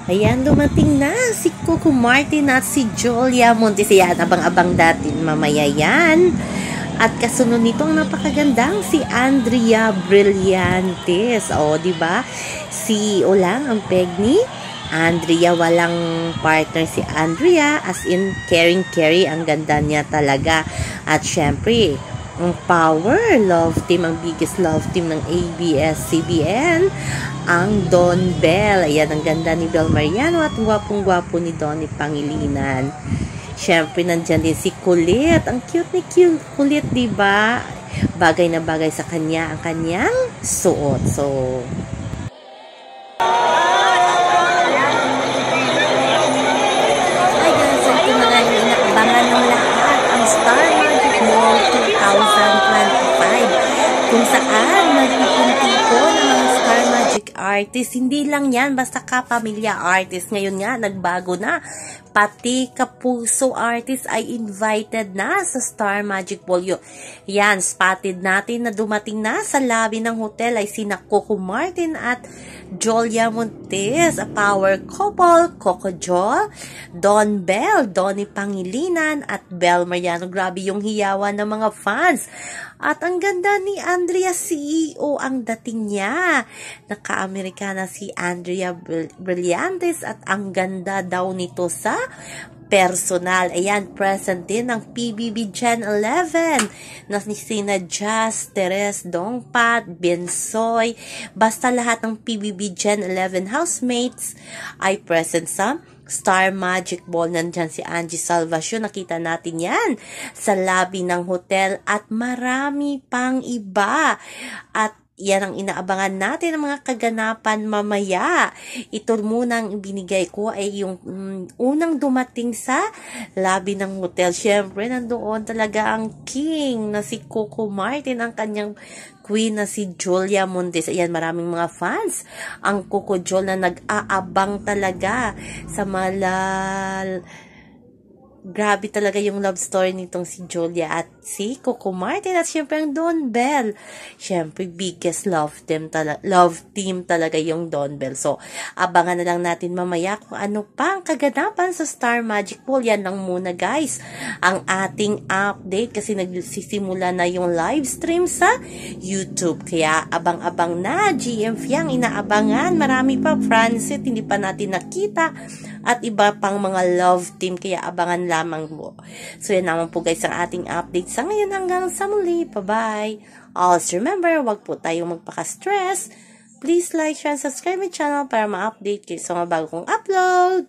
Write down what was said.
Ayan, dumating na si Coco Martin at si Julia Montes. Ayan, abang-abang datin mamaya yan. At kasunod nito ang napakagandang si Andrea Brillantes. O, di ba? CEO lang ang peg ni Andrea. Walang partner si Andrea. As in, caring-carry. Ang ganda niya talaga. At syempre, ang power love team, ang biggest love team ng ABS-CBN, ang Don Bell. Ayan, ang ganda ni Bel Mariano at gwapong-gwapo ni Donnie Pangilinan. Syempre, nandyan din si Kulit. Ang cute ni Kulit, diba? Bagay na bagay sa kanya ang kanyang suot. So, ay guys, ito na nga yung inakbangan ng lahat, ang Star Magic Mall 2025, kung saan magpipinti-ko ng mga Star Magic artist. Hindi lang yan, basta kapamilya artist. Ngayon nga, nagbago na. Pati kapuso artist ay invited na sa Star Magic Ball. Yan, spotted natin na dumating na sa lobby ng hotel ay sina Coco Martin at Julia Montes, a power couple, Coco Jol, Don Bell, Donnie Pangilinan at Bel Mariano. Grabe yung hiyawan ng mga fans. At ang ganda ni Andrea, CEO ang dating niya. Naka-Amerikana si Andrea Brillantes at ang ganda daw nito sa personal. Ayan, present din ang PBB Gen 11 na sina Jazz, Teres, Dongpat, Bensoy. Basta lahat ng PBB Gen 11 housemates ay present sa Star Magic Ball. Nandyan si Angie Salvacion. Nakita natin yan sa lobby ng hotel at marami pang iba. At yan ang inaabangan natin ng mga kaganapan mamaya. Ito munang binigay ko ay yung unang dumating sa lobby ng hotel. Siyempre, nandoon talaga ang king na si Coco Martin, ang kanyang queen na si Julia Montes. Ayan, maraming mga fans ang Coco Jol na nag-aabang talaga sa grabe talaga yung love story nitong si Julia at si Coco Martin at syempre ang Don Bell. Syempre, biggest love team talaga yung Don Bell. So, abangan na lang natin mamaya kung ano pa ang kaganapan sa Star Magic Ball. Yan lang muna guys ang ating update kasi nagsisimula na yung live stream sa YouTube. Kaya abang-abang na, GM Fiang, inaabangan. Marami pa, Francet, hindi pa natin nakita at iba pang mga love team, kaya abangan lamang mo. So yan naman po guys ang ating update sa ngayon, hanggang sa muli. Bye-bye. Also remember, wag po tayong magpaka-stress. Please like, share, and subscribe my channel para ma-update kayo sa mga bago kong upload.